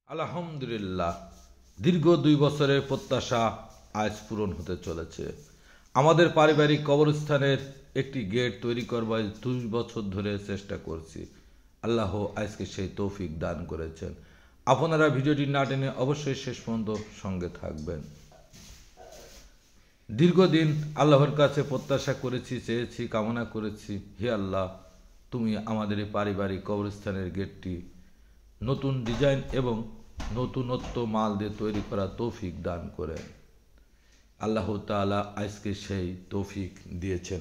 আলহামদুলিল্লাহ, দীর্ঘ 2 বছরের প্রত্যাশা আজ পূরণ হতে চলেছে। আমাদের পারিবারিক কবরস্থানের একটি গেট তৈরি করবার 2 বছর ধরে চেষ্টা করছি। আল্লাহ আজকে সেই তৌফিক দান করেছেন। আপনারা ভিডিওটি না টেনে অবশ্যই শেষ পর্যন্ত সঙ্গে থাকবেন। দীর্ঘদিন আল্লাহর কাছে প্রত্যাশা করেছি, চেয়েছি, কামনা করেছি, হে আল্লাহ, তুমি আমাদের এই পারিবারিক কবরস্থানের গেটটি নতুন ডিজাইন এবং নতুনত্ব মাল দিয়ে তৈরি করা তৌফিক দান করেন। আল্লাহ তাআলা আজকে সেই তৌফিক দিয়েছেন।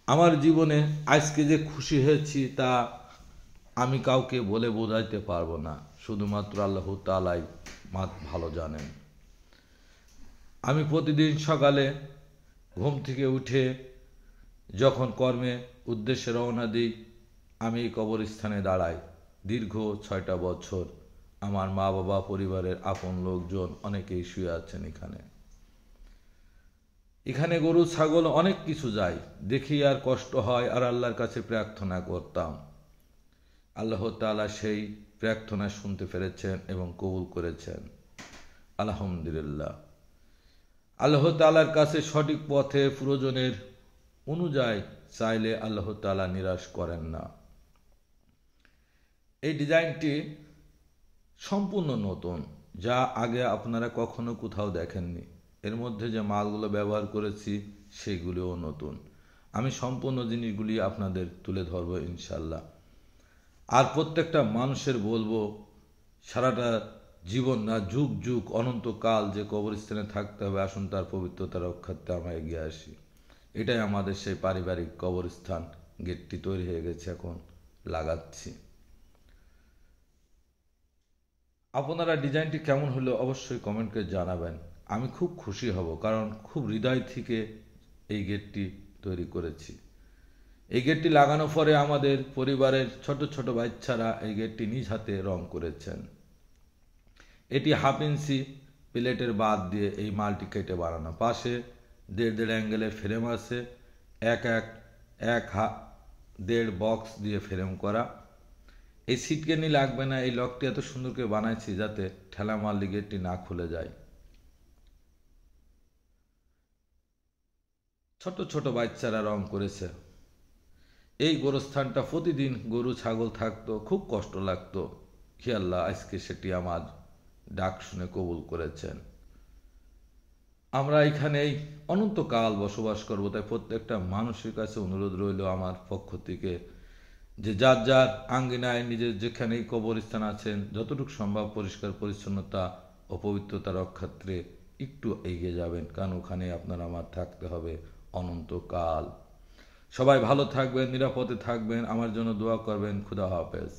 আমার জীবনে আজকে যে খুশি হয়েছি তা আমি কাউকে বলে বোঝাইতে পারবো না, শুধুমাত্র আল্লাহ তাআলাই ভালো জানেন। আমি প্রতিদিন সকালে ঘুম থেকে উঠে যখন কর্মে উদ্দেশ্যে রওনা দিই, আমি এই কবরস্থানে দাঁড়াই। দীর্ঘ 6টা বছর আমার মা বাবা, পরিবারের আপন লোকজন অনেকেই শুয়ে আছেন এখানে গরু ছাগল অনেক কিছু যায়, দেখি আর কষ্ট হয়, আর আল্লাহর কাছে প্রার্থনা করতাম। আল্লাহ তাআলা সেই প্রার্থনা শুনতে পেরেছেন এবং কবুল করেছেন। আলহামদুলিল্লাহ। আল্লাহ তাআলার কাছে সঠিক পথে প্রয়োজনের অনুযায়ী চাইলে আল্লাহ তাআলা নিরাশ করেন না। এই ডিজাইনটি সম্পূর্ণ নতুন, যা আগে আপনারা কখনো কোথাও দেখেননি। এর মধ্যে যে মালগুলো ব্যবহার করেছি সেগুলিও নতুন। আমি সম্পূর্ণ জিনিসগুলি আপনাদের তুলে ধরবো ইনশাল্লাহ। আর প্রত্যেকটা মানুষের বলবো, সারাটা জীবন না, যুগ যুগ অনন্তকাল যে কবরস্থানে থাকতে হবে, আসুন তার পবিত্রতা রক্ষার্থে আমরা এগিয়ে আসি। এটাই আমাদের সেই পারিবারিক কবরস্থান। গেটটি তৈরি হয়ে গেছে, এখন লাগাচ্ছি। আপনারা ডিজাইনটি কেমন হলো অবশ্যই কমেন্ট করে জানাবেন। আমি খুব খুশি হব, কারণ খুব হৃদয় থেকে এই গেটটি তৈরি করেছি। এই গেটটি লাগানোর পরে আমাদের পরিবারের ছোট ছোট বাচ্চারা এই গেটটি নিজ হাতে রং করেছেন। এটি 1/2 ইঞ্চি প্লেটের বাদ দিয়ে এই মালটি কেটে বানানো। পাশে 1.5 অ্যাঙ্গেলের ফ্রেম আছে, 1.5 বক্স দিয়ে ফ্রেম করা। এই সিটকেনি লাগবে না। এই লকটি এত সুন্দর করে বানাইছি যাতে ঠেলা মারলে গেটটি না খুলে যায়। ছোট ছোট বাচ্চারা রং করেছে। এই গোরস্থানটা প্রতিদিন গরু ছাগল থাকতো, খুব কষ্ট লাগতো। হে আল্লাহ, আজকে সেটি আমার ডাক শুনে কবুল করেছেন। আমরা এখানেই অনন্তকাল বসবাস করব। তাই প্রত্যেকটা মানুষের কাছে অনুরোধ রইল আমার পক্ষ থেকে যে যার যার আঙ্গিনায় নিজের যেখানেই কবরস্থান আছেন, যতটুকু সম্ভব পরিষ্কার পরিচ্ছন্নতা ও পবিত্রতা রক্ষার্থে একটু এগিয়ে যাবেন, কারণ ওখানে আপনার আমার থাকতে হবে অনন্তকাল। সবাই ভালো থাকবেন, নিরাপদে থাকবেন, আমার জন্য দোয়া করবেন। খুদা হাফেজ।